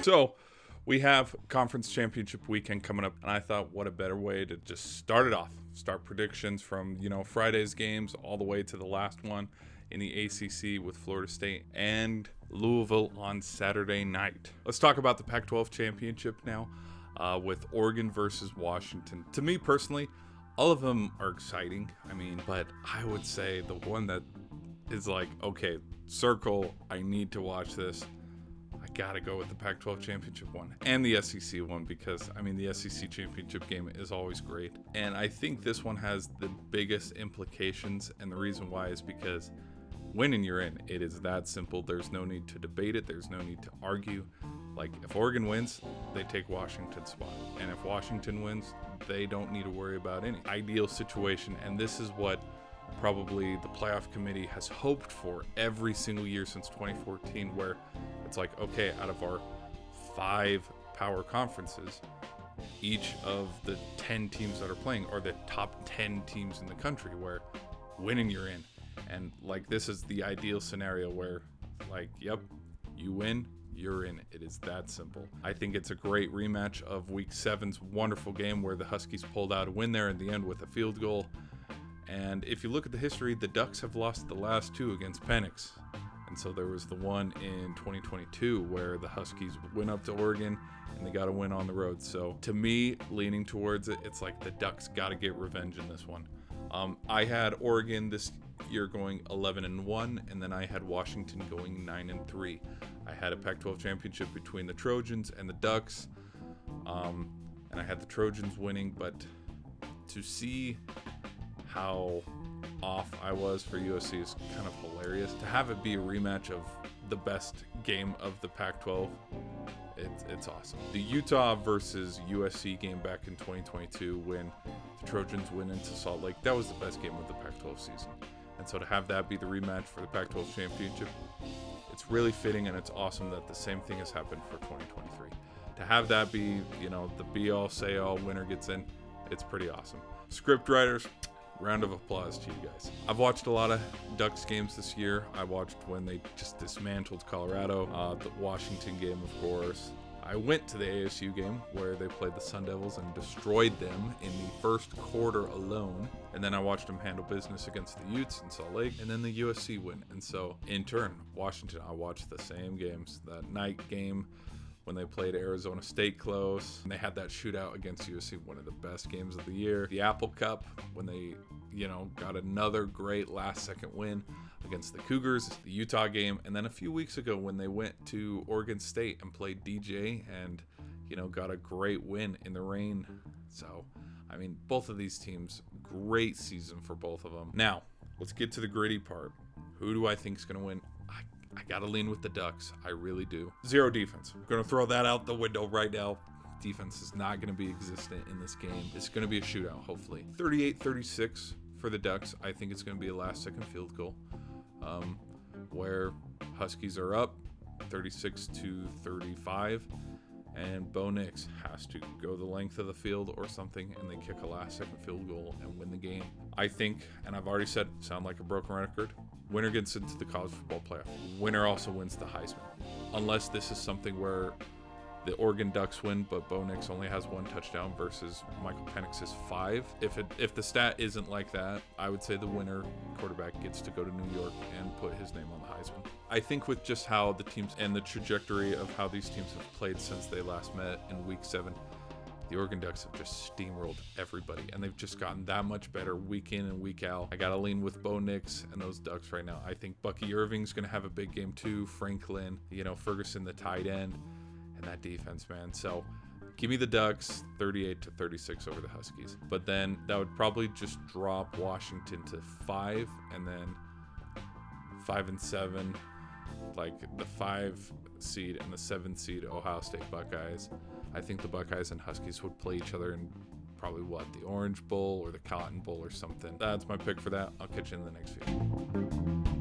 So we have conference championship weekend coming up, and I thought, what a better way to just start it off. Start predictions from, Friday's games all the way to the last one in the ACC with Florida State and Louisville on Saturday night. Let's talk about the Pac-12 championship now with Oregon versus Washington. To me personally, all of them are exciting. But I would say the one that is like, okay, circle, I need to watch this. I gotta go with the Pac-12 championship one and the SEC one because, the SEC championship game is always great. And I think this one has the biggest implications, and the reason why is because winning, you're in. It is that simple. There's no need to debate it. There's no need to argue. Like, if Oregon wins, they take Washington's spot. And if Washington wins, they don't need to worry about any ideal situation. And this is what probably the playoff committee has hoped for every single year since 2014, where it's like, okay, out of our 5 power conferences, each of the 10 teams that are playing are the top 10 teams in the country, where winning, you're in. And like, this is the ideal scenario where, like, yep, you win, you're in. It is that simple. I think it's a great rematch of Week 7's wonderful game where the Huskies pulled out a win there in the end with a field goal. And if you look at the history, the Ducks have lost the last 2 against Penix. And so there was the one in 2022 where the Huskies went up to Oregon and they got a win on the road. So to me, leaning towards it, it's like the Ducks got to get revenge in this one. I had Oregon this year going 11-1, and then I had Washington going 9-3. I had a Pac-12 championship between the Trojans and the Ducks, and I had the Trojans winning. But to see how off I was for USC is kind of hilarious. To have it be a rematch of the best game of the Pac-12, it's awesome. The Utah versus USC game back in 2022 when the Trojans went into Salt Lake, that was the best game of the Pac-12 season. And so to have that be the rematch for the Pac-12 championship, it's really fitting, and it's awesome that the same thing has happened for 2023. To have that be, the be-all, say-all, winner gets in, it's pretty awesome. Script writers, round of applause to you guys. I've watched a lot of Ducks games this year. I watched when they just dismantled Colorado, the Washington game, of course. I went to the ASU game where they played the Sun Devils and destroyed them in the first quarter alone. And then I watched them handle business against the Utes in Salt Lake, and then the USC win. And so, in turn, Washington, I watched the same games. That night game when they played Arizona State close, and they had that shootout against USC, one of the best games of the year. The Apple Cup, when they, got another great last-second win against the Cougars, the Utah game, and then a few weeks ago when they went to Oregon State and played DJ and, got a great win in the rain. So, both of these teams, great season for both of them. Now, let's get to the gritty part. Who do I think is going to win? I got to lean with the Ducks. I really do. Zero defense. I'm going to throw that out the window right now. Defense is not going to be existent in this game. It's going to be a shootout, hopefully. 38-36 for the Ducks. I think it's going to be a last-second field goal where Huskies are up 36-35, and Bo Nix has to go the length of the field or something, and they kick a last-second field goal and win the game. I think, and I've already said, sound like a broken record, winner gets into the college football playoff. Winner also wins the Heisman. Unless this is something where the Oregon Ducks win, but Bo Nix only has 1 touchdown versus Michael Penix's 5. If the stat isn't like that, I would say the winner quarterback gets to go to New York and put his name on the Heisman. I think with just how the teams and the trajectory of how these teams have played since they last met in Week 7, the Oregon Ducks have just steamrolled everybody, and they've just gotten that much better week in and week out. I got to lean with Bo Nix and those Ducks right now. I think Bucky Irving's going to have a big game too. Franklin, Ferguson, the tight end, and that defense, man. So give me the Ducks 38-36 over the Huskies. But then that would probably just drop Washington to 5, and then 5-7, like the 5 seed and the 7 seed Ohio State Buckeyes. I think the Buckeyes and Huskies would play each other in probably the Orange Bowl or the Cotton Bowl or something. That's my pick for that. I'll catch you in the next video.